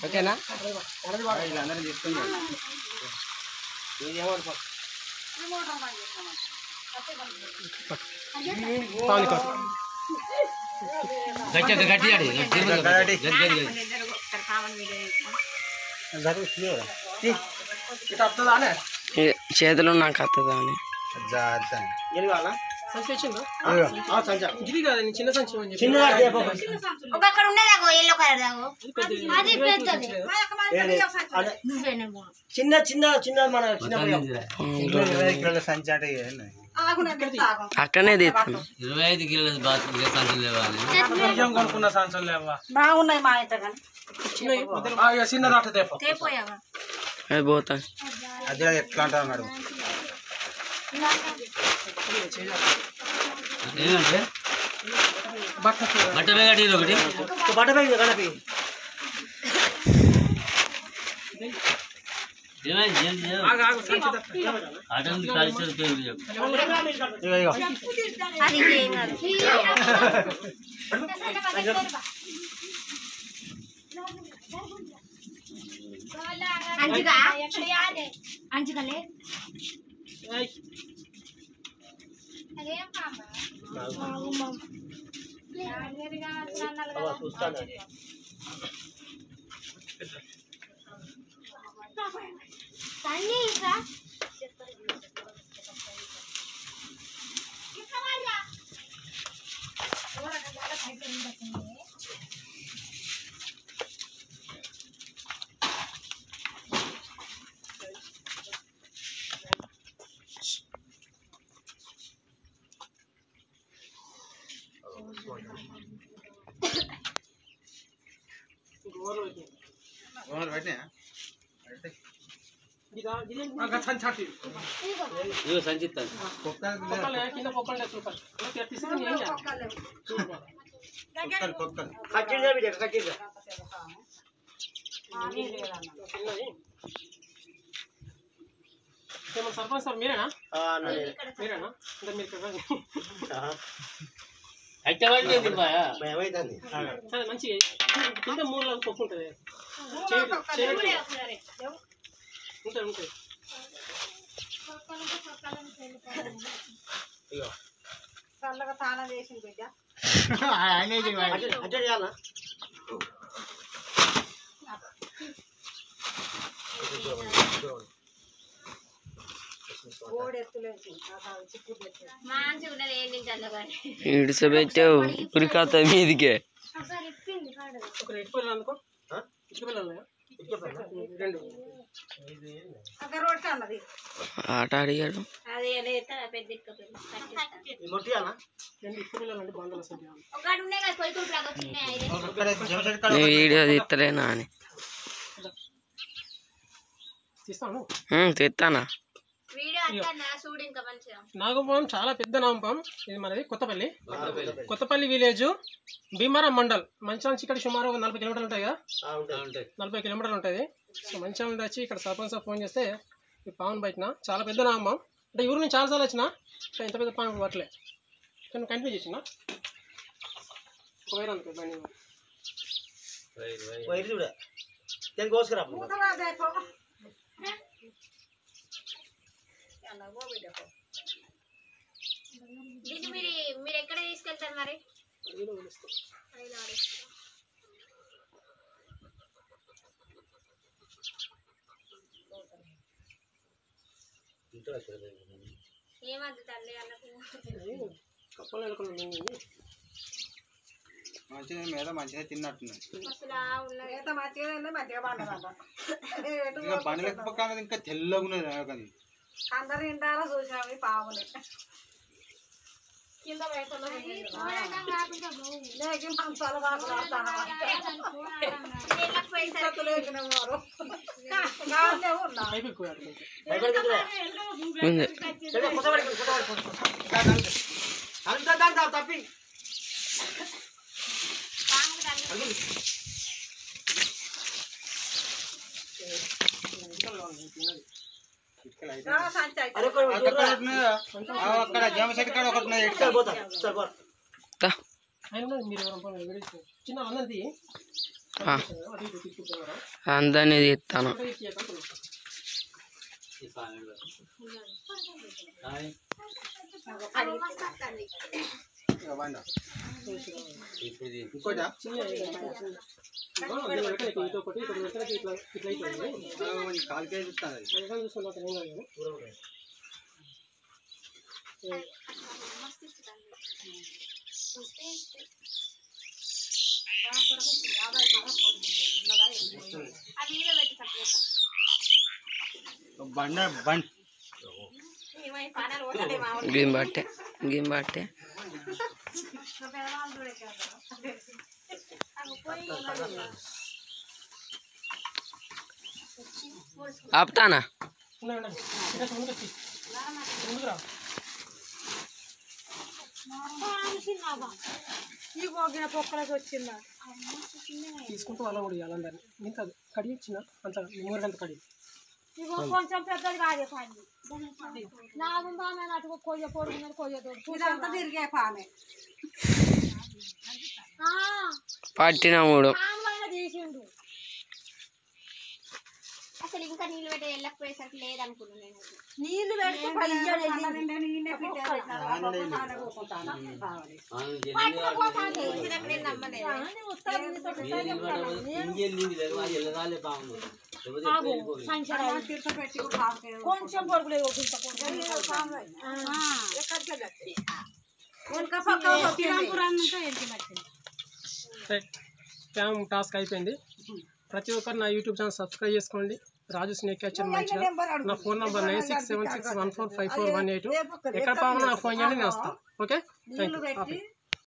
ఓకేనా చేతులు నాకు వస్తుందా అని చిన్న చిన్న చిన్న మన సంచి అంటే అక్కడనే తీస్తాను 25 కిలోల సంచులు లేవాలి కొనుక్కున్న సంచులు లేవా బాగున్నాయి మా ఇంట చిన్నది అట్ట అది పోతా అది ఎట్లా అంటారు మేడం ఏంటంటే బట్ట బ్యాగ్ ఒకటి బట్ట బ్యాగ్ కనపి సర్పంచ్ సార్ మీరేనా మీరేనా సరే మంచి కింద 3 లాగా పప్పు ఉంటుంది ఉంటాయి ఉంటాయి చల్లగా తాళం చేసింది బిడ్డ ఇడిసబెట్టావు ఉరికాత మీదికే ఆట అడిగాడు వీడియో తీస్తలేనా అని తీస్తానా నాగపాం చాలా పెద్ద నాగపాం. ఇది మనది కొత్తపల్లి విలేజ్, భీమవరం మండల్. మంచాల నుంచి ఇక్కడ సుమారు 40 కిలోమీటర్లు ఉంటాయి కదా, 40 కిలోమీటర్లు ఉంటుంది. సో మంచాల నుండి వచ్చి ఇక్కడ సర్పంచ్ ఫోన్ చేస్తే ఈ పామును బయటన చాలా పెద్ద నాగపాం. అంటే ఊరు నేను చాలాసార్లు వచ్చిన, ఇంత పెద్ద పాము పట్టలే. కానీ కంటిన్యూ చేసిన వైర్ అందుకే బండి మీరు ఎక్కడ తీసుకెళ్తారు మరి? ఏమద్దు తల్లి మంచిగా మంచిగా తిన్నట్టున్నాయి. పని లేకపోతే ఇంకా తెల్లగా ఉన్నది. అందరు తింటారా చూసాము పావుని కింద తప్పి అక్కడ జామ చెట్టు కాడ ఒకటి చిన్న అన్నది అటు ఇటు తీసుకుంటున్నారా అందరినీ తీస్తాను. గిమ్ బట్టే ఆపుతానా? తీసుకుంటూ అలా కూడా ఇవ్వాలందరినీ ఇంత కడి ఇచ్చిన అంత మూరంత కడి కొంచెం పెద్దది కాదే పాని నాగుందా అటు కొయ్య పొడుగున్నది కొయ్యతో తిరిగే పానే పట్టిన మూడు తీసిండు. అసలు ఇంకా నీళ్ళు పెట్టి వెళ్ళకపోయేసరికి లేదనుకున్నాను నేను. నీళ్లు పెడితే కొంచెం పొడుగులేదు టాస్క్ అయిపోయింది. ప్రతి ఒక్కరు నా యూట్యూబ్ ఛానల్ సబ్స్క్రైబ్ చేసుకోండి. రాజు స్నేక్ క్యాచర్ మంచిగా. నా ఫోన్ నంబర్ 9676145418. ఎక్కడ పావునా నాకు ఫోన్ చేయండి, నేను వస్తాను. Okay, thank you.